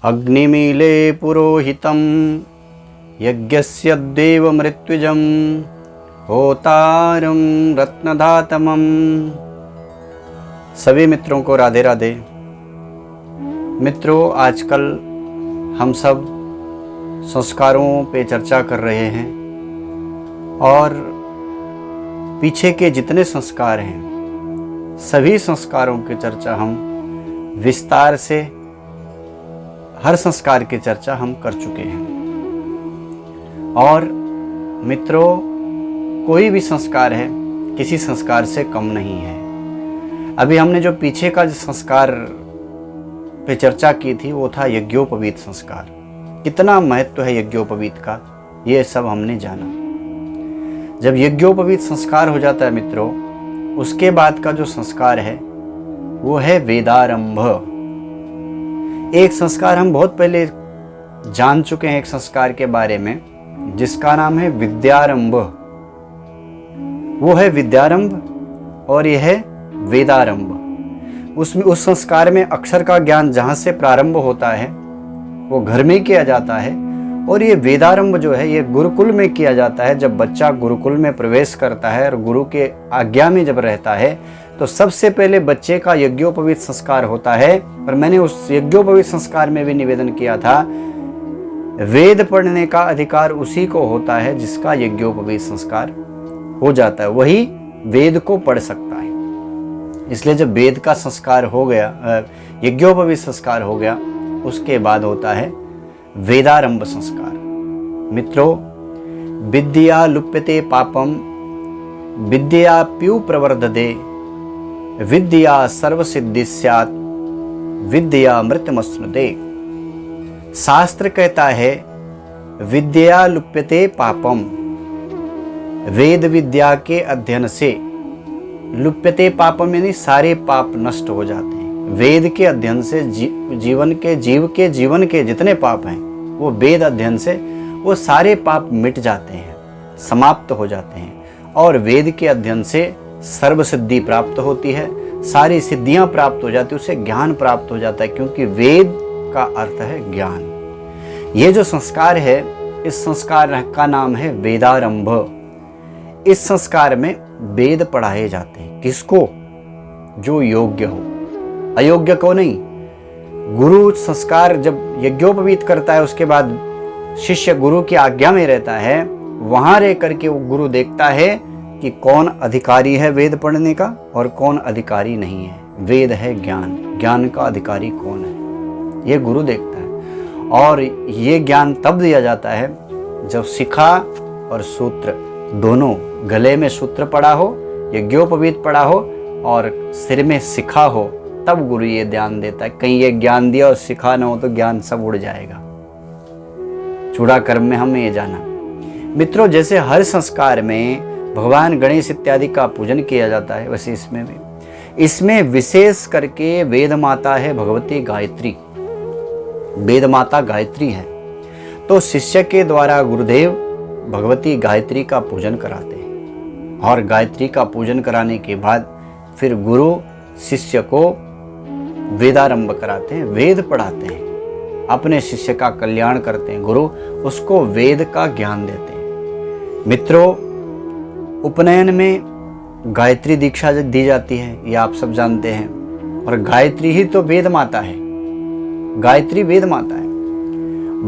अग्निमीले पुरोहितं यज्ञस्य देव मृत्युजं होतारं रत्नधातमं। सभी मित्रों को राधे राधे। मित्रों, आजकल हम सब संस्कारों पे चर्चा कर रहे हैं और पीछे के जितने संस्कार हैं सभी संस्कारों की चर्चा हम विस्तार से, हर संस्कार की चर्चा हम कर चुके हैं। और मित्रों, कोई भी संस्कार है किसी संस्कार से कम नहीं है। अभी हमने जो पीछे का जो संस्कार पे चर्चा की थी वो था यज्ञोपवीत संस्कार। कितना महत्व है यज्ञोपवीत का, ये सब हमने जाना। जब यज्ञोपवीत संस्कार हो जाता है मित्रों, उसके बाद का जो संस्कार है वो है वेदारंभ। एक संस्कार हम बहुत पहले जान चुके हैं, एक संस्कार के बारे में जिसका नाम है विद्यारंभ। वो है विद्यारंभ और यह है वेदारंभ। उसमें उस संस्कार में अक्षर का ज्ञान जहाँ से प्रारंभ होता है वो घर में किया जाता है, और ये वेदारंभ जो है ये गुरुकुल में किया जाता है। जब बच्चा गुरुकुल में प्रवेश करता है और गुरु के आज्ञा में जब रहता है तो सबसे पहले बच्चे का यज्ञोपवीत संस्कार होता है। और मैंने उस यज्ञोपवीत संस्कार में भी निवेदन किया था, वेद पढ़ने का अधिकार उसी को होता है जिसका यज्ञोपवीत संस्कार हो जाता है, वही वेद को पढ़ सकता है। इसलिए जब वेद का संस्कार हो गया, यज्ञोपवीत संस्कार हो गया, उसके बाद होता है वेदारंभ संस्कार। मित्रों, विद्या लुप्यते पापम विद्याप्यु प्रवर्धते विद्या सर्वसिद्धि स्यात् विद्या मृतमश्नुते। शास्त्र कहता है विद्या लुप्यते पापम, वेद विद्या के अध्ययन से, लुप्यते पापम यानी सारे पाप नष्ट हो जाते हैं। वेद के अध्ययन से जीव के जीवन के जितने पाप हैं वो वेद अध्ययन से वो सारे पाप मिट जाते हैं, समाप्त हो जाते हैं। और वेद के अध्ययन से सर्व सिद्धि प्राप्त होती है, सारी सिद्धियां प्राप्त हो जाती है, उसे ज्ञान प्राप्त हो जाता है, क्योंकि वेद का अर्थ है ज्ञान। ये जो संस्कार है, इस संस्कार का नाम है वेदारंभ। इस संस्कार में वेद पढ़ाए जाते हैं। किसको? जो योग्य हो, अयोग्य को नहीं। गुरु संस्कार जब यज्ञोपवीत करता है उसके बाद शिष्य गुरु की आज्ञा में रहता है, वहां रह करके वो गुरु देखता है कि कौन अधिकारी है वेद पढ़ने का और कौन अधिकारी नहीं है। वेद है ज्ञान, ज्ञान का अधिकारी कौन है ये गुरु देखता है। और ये ज्ञान तब दिया जाता है जब शिखा और सूत्र दोनों, गले में सूत्र पड़ा हो, यज्ञोपवीत पड़ा हो और सिर में शिखा हो, तब गुरु ये ध्यान देता है। कहीं ये ज्ञान दिया और शिखा ना हो तो ज्ञान सब उड़ जाएगा। चूड़ा कर्म में हमें ये जाना। मित्रों, जैसे हर संस्कार में भगवान गणेश इत्यादि का पूजन किया जाता है, वैसे इसमें भी, इसमें विशेष करके वेद माता है भगवती गायत्री। वेद माता गायत्री है, तो शिष्य के द्वारा गुरुदेव भगवती गायत्री का पूजन कराते हैं। और गायत्री का पूजन कराने के बाद फिर गुरु शिष्य को वेदारंभ कराते हैं, वेद पढ़ाते हैं, अपने शिष्य का कल्याण करते हैं। गुरु उसको वेद का ज्ञान देते हैं। मित्रों, उपनयन में गायत्री दीक्षा दी जाती है, ये आप सब जानते हैं। और गायत्री ही तो वेद माता है, गायत्री वेद माता है।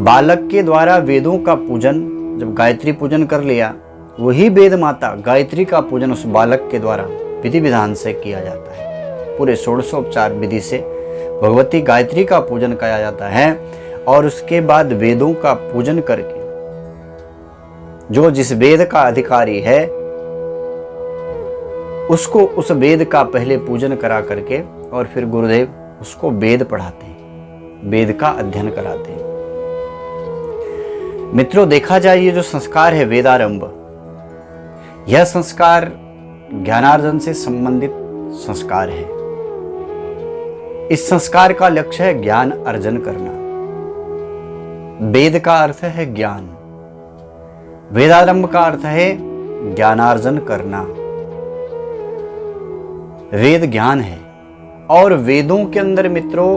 बालक के द्वारा वेदों का पूजन, जब गायत्री पूजन कर लिया, वही वेद माता गायत्री का पूजन उस बालक के द्वारा विधि विधान से किया जाता है। पूरे षोडशोपचार विधि से भगवती गायत्री का पूजन किया जाता है। और उसके बाद वेदों का पूजन करके जो जिस वेद का अधिकारी है उसको उस वेद का पहले पूजन करा करके और फिर गुरुदेव उसको वेद पढ़ाते हैं, वेद का अध्ययन कराते हैं। मित्रों, देखा जाए ये जो संस्कार है वेदारंभ, यह संस्कार ज्ञानार्जन से संबंधित संस्कार है। इस संस्कार का लक्ष्य है ज्ञान अर्जन करना। वेद का अर्थ है ज्ञान, वेदारंभ का अर्थ है ज्ञानार्जन करना। वेद ज्ञान है और वेदों के अंदर मित्रों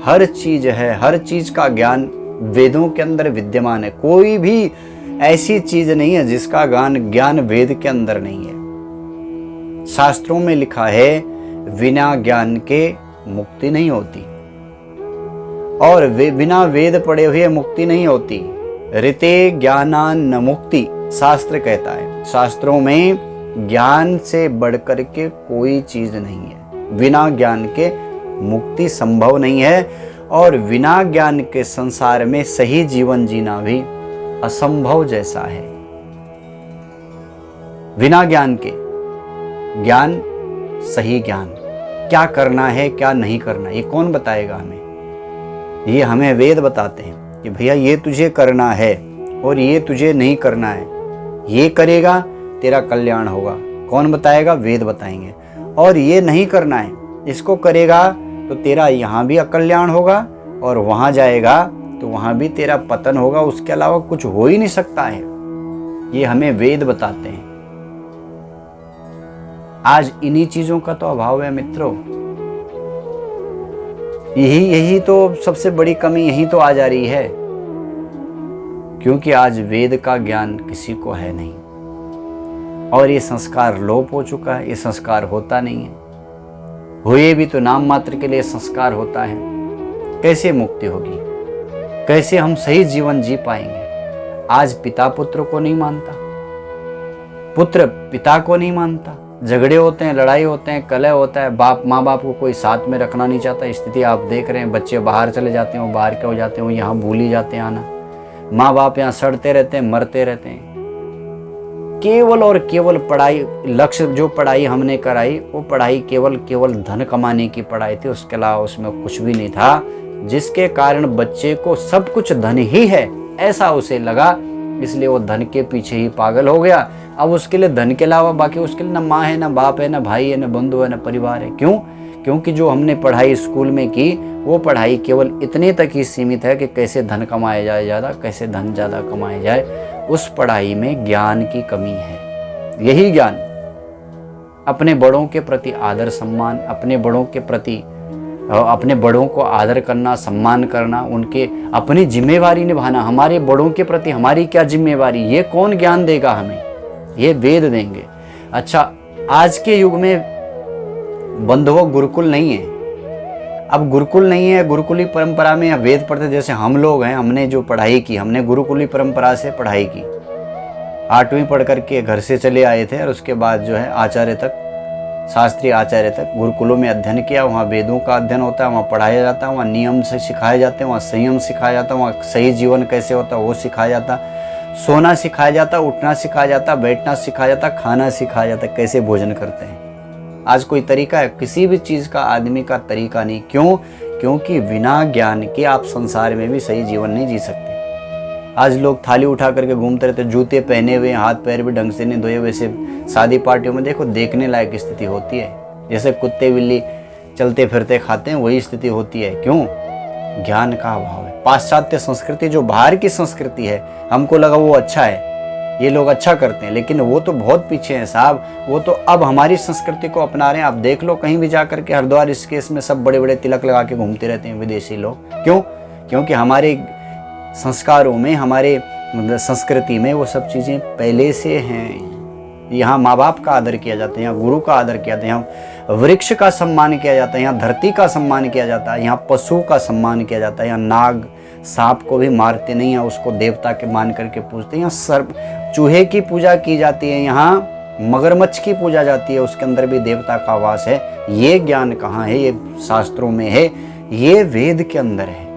हर चीज है, हर चीज का ज्ञान वेदों के अंदर विद्यमान है। कोई भी ऐसी चीज नहीं है जिसका ज्ञान वेद के अंदर नहीं है। शास्त्रों में लिखा है बिना ज्ञान के मुक्ति नहीं होती, और बिना वेद पढ़े हुए मुक्ति नहीं होती। ऋते ज्ञानान न मुक्ति, शास्त्र कहता है। शास्त्रों में ज्ञान से बढ़कर के कोई चीज नहीं है। बिना ज्ञान के मुक्ति संभव नहीं है, और बिना ज्ञान के संसार में सही जीवन जीना भी असंभव जैसा है। बिना ज्ञान के, ज्ञान, सही ज्ञान, क्या करना है क्या नहीं करना, ये कौन बताएगा हमें? ये हमें वेद बताते हैं कि भैया ये तुझे करना है और ये तुझे नहीं करना है। ये करेगा तेरा कल्याण होगा। कौन बताएगा? वेद बताएंगे। और ये नहीं करना है, इसको करेगा तो तेरा यहाँ भी अकल्याण होगा, और वहां जाएगा तो वहां भी तेरा पतन होगा। उसके अलावा कुछ हो ही नहीं सकता है। ये हमें वेद बताते हैं। आज इन्हीं चीजों का तो अभाव है मित्रों। यही तो सबसे बड़ी कमी यही तो आ जा रही है, क्योंकि आज वेद का ज्ञान किसी को है नहीं, और ये संस्कार लोप हो चुका है। ये संस्कार होता नहीं है, हुए भी तो नाम मात्र के लिए संस्कार होता है। कैसे मुक्ति होगी? कैसे हम सही जीवन जी पाएंगे? आज पिता पुत्र को नहीं मानता, पुत्र पिता को नहीं मानता, झगड़े होते हैं, लड़ाई होते हैं, कलह होता है, बाप माँ बाप को कोई साथ में रखना नहीं चाहता। स्थिति आप देख रहे हैं, बच्चे बाहर चले जाते हैं, वो बाहर क्या हो जाते हैं, वो यहाँ भूल ही जाते हैं आना। माँ बाप यहाँ सड़ते रहते हैं, मरते रहते हैं। केवल और केवल पढ़ाई, लक्ष्य जो पढ़ाई हमने कराई वो पढ़ाई केवल धन कमाने की पढ़ाई थी। उसके अलावा उसमें कुछ भी नहीं था, जिसके कारण बच्चे को सब कुछ धन ही है ऐसा उसे लगा, इसलिए वो धन के पीछे ही पागल हो गया। अब उसके लिए धन के अलावा बाकी उसके लिए ना माँ है, ना बाप है, ना भाई है, ना बंधु है, ना परिवार है। क्यों? क्योंकि जो हमने पढ़ाई स्कूल में की वो पढ़ाई केवल इतने तक ही सीमित है कि कैसे धन कमाया जाए ज़्यादा, कैसे धन ज़्यादा कमाया जाए। उस पढ़ाई में ज्ञान की कमी है। यही ज्ञान, अपने बड़ों के प्रति आदर सम्मान, अपने बड़ों के प्रति, अपने बड़ों को आदर करना, सम्मान करना, उनके अपनी जिम्मेवारी निभाना। हमारे बड़ों के प्रति हमारी क्या जिम्मेवारी, ये कौन ज्ञान देगा हमें? ये वेद देंगे। अच्छा, आज के युग में बंधुओं गुरुकुल नहीं है। अब गुरुकुल नहीं है, गुरुकुली परंपरा में वेद पढ़ते जैसे हम लोग हैं। हमने जो पढ़ाई की, हमने गुरुकुली परंपरा से पढ़ाई की। 8वीं पढ़ करके घर से चले आए थे, और उसके बाद जो है आचार्य तक, शास्त्रीय आचार्य तक गुरुकुलों में अध्ययन किया। वहाँ वेदों का अध्ययन होता है, वहाँ पढ़ाया जाता है, वहाँ नियम से सिखाए जाते हैं, वहाँ संयम सिखाया जाता है, वहाँ सही जीवन कैसे होता है वो सिखाया जाता, सोना सिखाया जाता, उठना सिखाया जाता, बैठना सिखाया जाता, खाना सिखाया जाता, कैसे भोजन करते हैं। आज कोई तरीका है? किसी भी चीज़ का आदमी का तरीका नहीं। क्यों? क्योंकि बिना ज्ञान के आप संसार में भी सही जीवन नहीं जी सकते। आज लोग थाली उठा करके घूमते रहते, जूते पहने हुए, हाथ पैर भी ढंग से नहीं धोए। वैसे शादी पार्टियों में देखो, देखने लायक स्थिति होती है, जैसे कुत्ते बिल्ली चलते फिरते खाते हैं, वही स्थिति होती है। क्यों? ज्ञान का अभाव है। पाश्चात्य संस्कृति, जो बाहर की संस्कृति है, हमको लगा वो अच्छा है, ये लोग अच्छा करते हैं, लेकिन वो तो बहुत पीछे हैं साहब। वो तो अब हमारी संस्कृति को अपना रहे हैं। आप देख लो, कहीं भी जा करके हरिद्वार ऋषिकेश में सब बड़े बड़े तिलक लगा के घूमते रहते हैं विदेशी लोग। क्यों? क्योंकि हमारे संस्कारों में, हमारे संस्कृति में वो सब चीज़ें पहले से हैं। यहाँ माँ बाप का आदर किया जाता है, यहाँ गुरु का आदर किया जाता है, यहाँ वृक्ष का सम्मान किया जाता है, यहाँ धरती का सम्मान किया जाता है, यहाँ पशु का सम्मान किया जाता है, यहाँ नाग सांप को भी मारते नहीं हैं, उसको देवता के मान करके पूजते हैं। यहाँ सर्प चूहे की पूजा की जाती है, यहाँ मगरमच्छ की पूजा जाती है, उसके अंदर भी देवता का वास है। ये ज्ञान कहाँ है? ये शास्त्रों में है, ये वेद के अंदर है।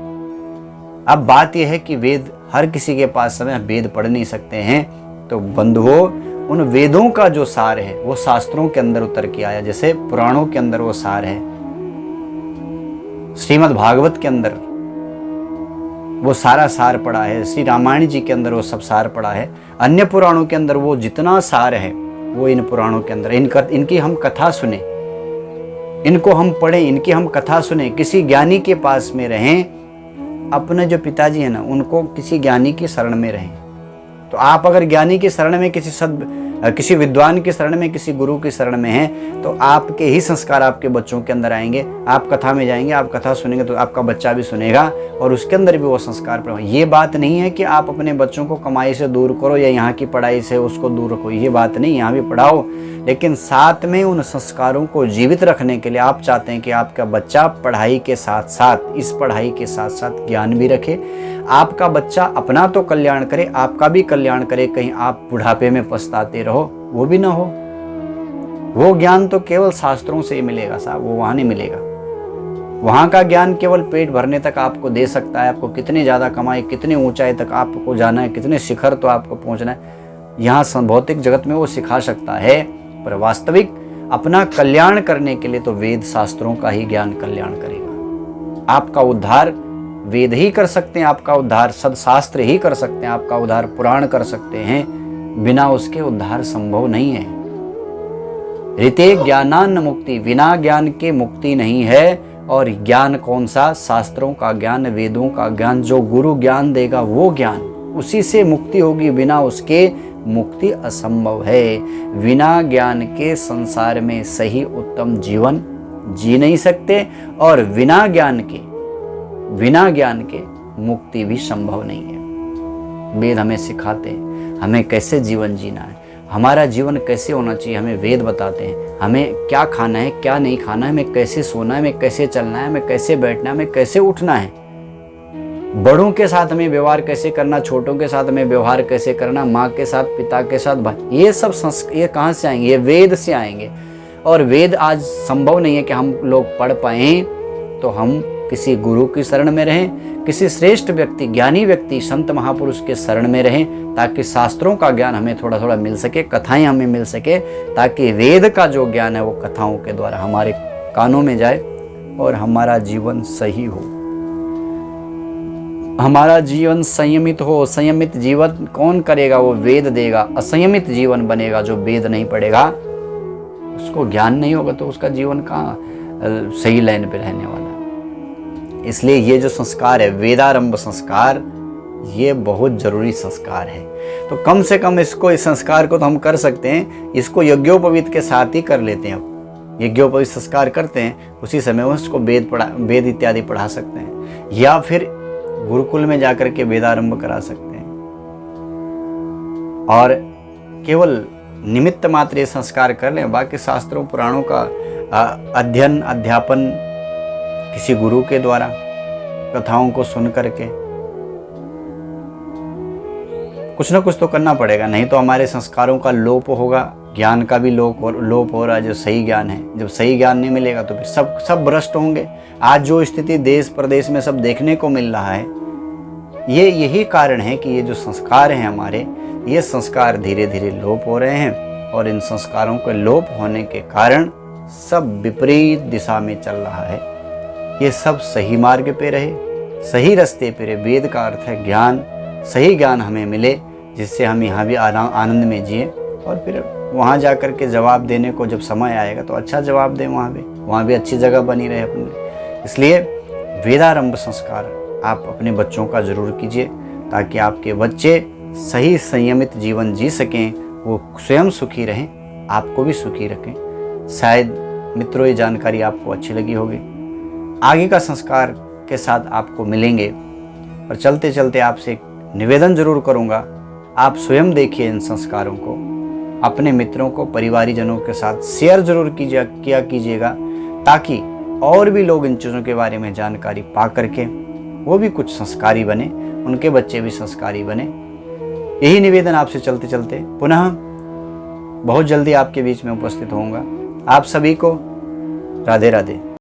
अब बात यह है कि वेद हर किसी के पास समय वेद पढ़ नहीं सकते हैं, तो बंधुओं उन वेदों का जो सार है वो शास्त्रों के अंदर उतर के आया। जैसे पुराणों के अंदर वो सार है, श्रीमद् भागवत के अंदर वो सारा सार पड़ा है, श्री रामायण जी के अंदर वो सब सार पड़ा है, अन्य पुराणों के अंदर वो जितना सार है वो इन पुराणों के अंदर। इनकी हम कथा सुने, इनको हम पढ़ें, इनकी हम कथा सुने, किसी ज्ञानी के पास में रहें। अपने जो पिताजी हैं ना, उनको किसी ज्ञानी की शरण में रहें। तो आप अगर ज्ञानी की शरण में किसी किसी विद्वान की शरण में, किसी गुरु की शरण में हैं, तो आपके ही संस्कार आपके बच्चों के अंदर आएंगे। आप कथा में जाएंगे, आप कथा सुनेंगे तो आपका बच्चा भी सुनेगा और उसके अंदर भी वो संस्कार। ये बात नहीं है कि आप अपने बच्चों को कमाई से दूर करो या यहाँ की पढ़ाई से उसको दूर रखो, ये बात नहीं। यहाँ भी पढ़ाओ, लेकिन साथ में उन संस्कारों को जीवित रखने के लिए आप चाहते हैं कि आपका बच्चा पढ़ाई के साथ साथ, इस पढ़ाई के साथ साथ ज्ञान भी रखे। आपका बच्चा अपना तो कल्याण करे, आपका भी कल्याण करे। कहीं आप बुढ़ापे में पछताते रहो, वो भी ना हो। वो ज्ञान तो केवल शास्त्रों से ही मिलेगा साहब, वो वहां नहीं मिलेगा। वहां का ज्ञान केवल पेट भरने तक आपको दे सकता है। आपको कितनी ज्यादा कमाई, कितनी ऊंचाई तक आपको जाना है, कितने शिखर तो आपको पहुंचना है, यहाँ भौतिक जगत में वो सिखा सकता है। पर वास्तविक अपना कल्याण करने के लिए तो वेद शास्त्रों का ही ज्ञान कल्याण करेगा। आपका उद्धार वेद ही कर सकते हैं, आपका उद्धार सदशास्त्र ही कर सकते हैं, आपका उद्धार पुराण कर सकते हैं। बिना उसके उद्धार संभव नहीं है। ऋते ज्ञानान्न मुक्ति, बिना ज्ञान के मुक्ति नहीं है। और ज्ञान कौन सा? शास्त्रों का ज्ञान, वेदों का ज्ञान। जो गुरु ज्ञान देगा वो ज्ञान, उसी से मुक्ति होगी। बिना उसके मुक्ति असंभव है। बिना ज्ञान के संसार में सही उत्तम जीवन जी नहीं सकते और बिना ज्ञान के मुक्ति भी संभव नहीं है। वेद हमें सिखाते हैं हमें कैसे जीवन जीना है, हमारा जीवन कैसे होना चाहिए। हमें वेद बताते हैं हमें क्या खाना है, क्या नहीं खाना है, हमें कैसे सोना है, हमें कैसे चलना है, हमें कैसे बैठना है, हमें कैसे उठना है। बड़ों के साथ हमें व्यवहार कैसे करना, छोटों के साथ हमें व्यवहार कैसे करना, माँ के साथ, पिता के साथ, भाई। ये सब ये कहाँ से आएंगे? ये वेद से आएंगे। और वेद आज संभव नहीं है कि हम लोग पढ़ पाएं। तो हम किसी गुरु की शरण में रहें, किसी श्रेष्ठ व्यक्ति, ज्ञानी व्यक्ति, संत महापुरुष के शरण में रहें, ताकि शास्त्रों का ज्ञान हमें थोड़ा थोड़ा मिल सके, कथाएं हमें मिल सके, ताकि वेद का जो ज्ञान है वो कथाओं के द्वारा हमारे कानों में जाए और हमारा जीवन सही हो, हमारा जीवन संयमित हो। संयमित जीवन कौन करेगा? वो वेद देगा। असंयमित जीवन बनेगा जो वेद नहीं पढ़ेगा, उसको ज्ञान नहीं होगा तो उसका जीवन कहाँ सही लाइन पे रहने वाला। इसलिए ये जो संस्कार है, वेदारंभ संस्कार, ये बहुत जरूरी संस्कार है। तो कम से कम इस संस्कार को तो हम कर सकते हैं। इसको यज्ञोपवीत के साथ ही कर लेते हैं। अब यज्ञोपवीत संस्कार करते हैं, उसी समय उसको वेद इत्यादि पढ़ा सकते हैं, या फिर गुरुकुल में जाकर के वेदारंभ करा सकते हैं। और केवल निमित्त मात्र ये संस्कार कर लें, बाकी शास्त्रों पुराणों का अध्ययन अध्यापन किसी गुरु के द्वारा, कथाओं को सुन करके कुछ ना कुछ तो करना पड़ेगा, नहीं तो हमारे संस्कारों का लोप होगा, ज्ञान का भी लोप हो रहा है जो सही ज्ञान है। जब सही ज्ञान नहीं मिलेगा तो फिर सब भ्रष्ट होंगे। आज जो स्थिति देश प्रदेश में सब देखने को मिल रहा है, ये यही कारण है कि ये जो संस्कार हैं हमारे, ये संस्कार धीरे धीरे लोप हो रहे हैं। और इन संस्कारों के लोप होने के कारण सब विपरीत दिशा में चल रहा है। ये सब सही मार्ग पे रहे, सही रास्ते पे रहे। वेद का अर्थ है ज्ञान, सही ज्ञान हमें मिले, जिससे हम यहाँ भी आनंद में जिए और फिर वहाँ जा कर के जवाब देने को जब समय आएगा तो अच्छा जवाब दें। वहाँ भी अच्छी जगह बनी रहे अपने। इसलिए वेदारंभ संस्कार आप अपने बच्चों का जरूर कीजिए, ताकि आपके बच्चे सही संयमित जीवन जी सकें, वो स्वयं सुखी रहें, आपको भी सुखी रखें। शायद मित्रों ये जानकारी आपको अच्छी लगी होगी। आगे का संस्कार के साथ आपको मिलेंगे, पर चलते चलते आपसे एक निवेदन जरूर करूंगा, आप स्वयं देखिए इन संस्कारों को, अपने मित्रों को, परिवारीजनों के साथ शेयर जरूर कीजिएगा, ताकि और भी लोग इन चीज़ों के बारे में जानकारी पा करके वो भी कुछ संस्कारी बने, उनके बच्चे भी संस्कारी बने। यही निवेदन आपसे चलते चलते पुनः बहुत जल्दी आपके बीच में उपस्थित होऊंगा। आप सभी को राधे राधे।